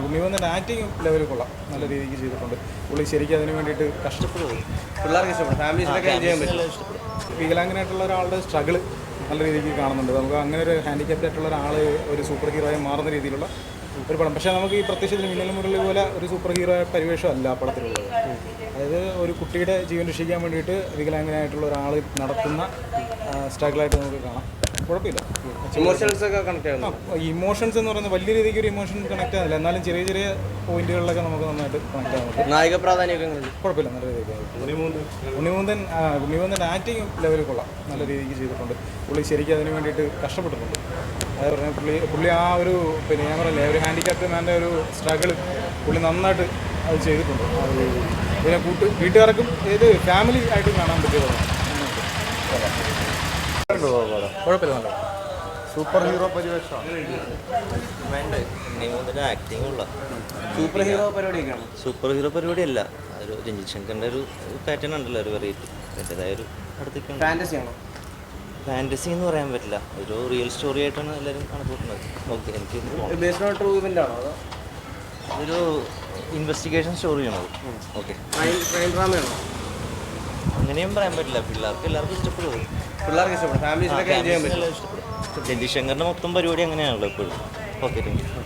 ഉണ്ണിമൂന്നൻ്റെ acting level കൊള്ളാം, നല്ല രീതിക്ക് ചെയ്തിട്ടുണ്ട്. പുള്ളി ശരിക്കും അതിന് വേണ്ടിയിട്ട് കഷ്ടപ്പെടും. പിള്ളേർക്ക് ഇഷ്ടപ്പെടും, ഫാമിലീസിലൊക്കെ ചെയ്യാൻ പറ്റും. വികലാംഗനായിട്ടുള്ള ഒരാളുടെ സ്ട്രഗിൾ നല്ല രീതിക്ക് കാണുന്നുണ്ട്. നമുക്ക് അങ്ങനെ ഒരു ഹാൻഡിക്യാപ്ഡ് ആയിട്ടുള്ള ഒരാൾ ഒരു സൂപ്പർ ഹീറോയെ മാറുന്ന രീതിയിലുള്ള ഒരു പടം. പക്ഷേ നമുക്ക് ഈ പ്രത്യക്ഷത്തിൽ മിന്നൽ മുരളി പോലെ ഒരു സൂപ്പർ ഹീറോ പരിവേഷം അല്ല ആ പടത്തിലുള്ളത്. അതായത് ഒരു കുട്ടിയുടെ ജീവൻ രക്ഷിക്കാൻ വേണ്ടിയിട്ട് വികലാംഗനായിട്ടുള്ള ഒരാൾ നടത്തുന്ന സ്ട്രഗിളായിട്ട് നമുക്ക് കാണാം. കുഴപ്പമില്ല. ഇമോഷൻസ് ഒക്കെ കണക്ട് ആവുന്നു. ഇമോഷൻസ് എന്ന് പറയുന്നത് വലിയ രീതിക്ക് ഒരു ഇമോഷൻ കണക്ട് ആവില്ല, എന്നാലും ചെറിയ ചെറിയ പോയിന്റുകളിലൊക്കെ നമുക്ക് നന്നായിട്ട് കണക്ട് ആവുന്നുണ്ട്. നായിക പ്രാധാന്യമൊക്കെ കുഴപ്പമില്ല, നല്ല രീതിക്ക്. ഉണ്ണിമൂന്നൻ്റെ ആക്ടിങ് ലെവൽ കൊള്ളാം, നല്ല രീതിക്ക് ചെയ്തിട്ടുണ്ട്. പുള്ളി ശരിക്കും അതിന് വേണ്ടിയിട്ട് കഷ്ടപ്പെട്ടിട്ടുണ്ട്. അതായത് പറഞ്ഞാൽ പുള്ളി ആ ഒരു ഞാൻ പറയില്ലേ ഒരു ഹാൻഡിക്യാപ്ഡ് മാൻ്റെ ഒരു സ്ട്രഗിൾ പുള്ളി നന്നായിട്ട് അത് ചെയ്തിട്ടുണ്ട്. പിന്നെ വീട്ടുകാർക്കും ഏത് ഫാമിലി ആയിട്ട് കാണാൻ പറ്റിയതാണ്. കുഴപ്പമില്ല, നല്ല സൂപ്പർ ഹീറോ പരിവേഷമാണ്. ആക്ടിങ് ഉള്ള സൂപ്പർ ഹീറോ പരിപാടിയൊക്കെയാണ്. സൂപ്പർ ഹീറോ പരിപാടിയല്ല, ഒരു രഞ്ജിത് ശങ്കറിൻ്റെ ഒരു പാറ്റേൺ ഉണ്ടല്ലോ, ഒരു വെറൈറ്റി അതിൻ്റെതായ ഒരു അടുത്തേക്കാണ്. ഫാൻറ്റസി ആണോ? ഫാൻറ്റസി എന്ന് പറയാൻ പറ്റില്ല, ഒരു റിയൽ സ്റ്റോറി ആയിട്ടാണ് എല്ലാവരും കണക്കൂട്ടുന്നത്. ഓക്കെ, എനിക്ക് ബേസ്ഡ് ഓൺ ട്രൂ ഇവന്റ് ആണോ അതോ ഒരു ഇൻവെസ്റ്റിഗേഷൻ സ്റ്റോറിയാണോ? ഓക്കെ, ക്രൈം ഡ്രാമയാണോ? അങ്ങനെയും പറയാൻ പറ്റില്ല. പിള്ളേർക്ക് എല്ലാവർക്കും ഇഷ്ടപ്പെടും, പിള്ളേർക്ക് ഇഷ്ടപ്പെടും, ഫാമിലീസിലൊക്കെ ചെയ്യാൻ പറ്റും. ഇഷ്ടപ്പെടും. രഞ്ജിത് ശങ്കറിൻ്റെ മൊത്തം പരിപാടി അങ്ങനെയാണല്ലോ എപ്പോഴും. Okay, thank you.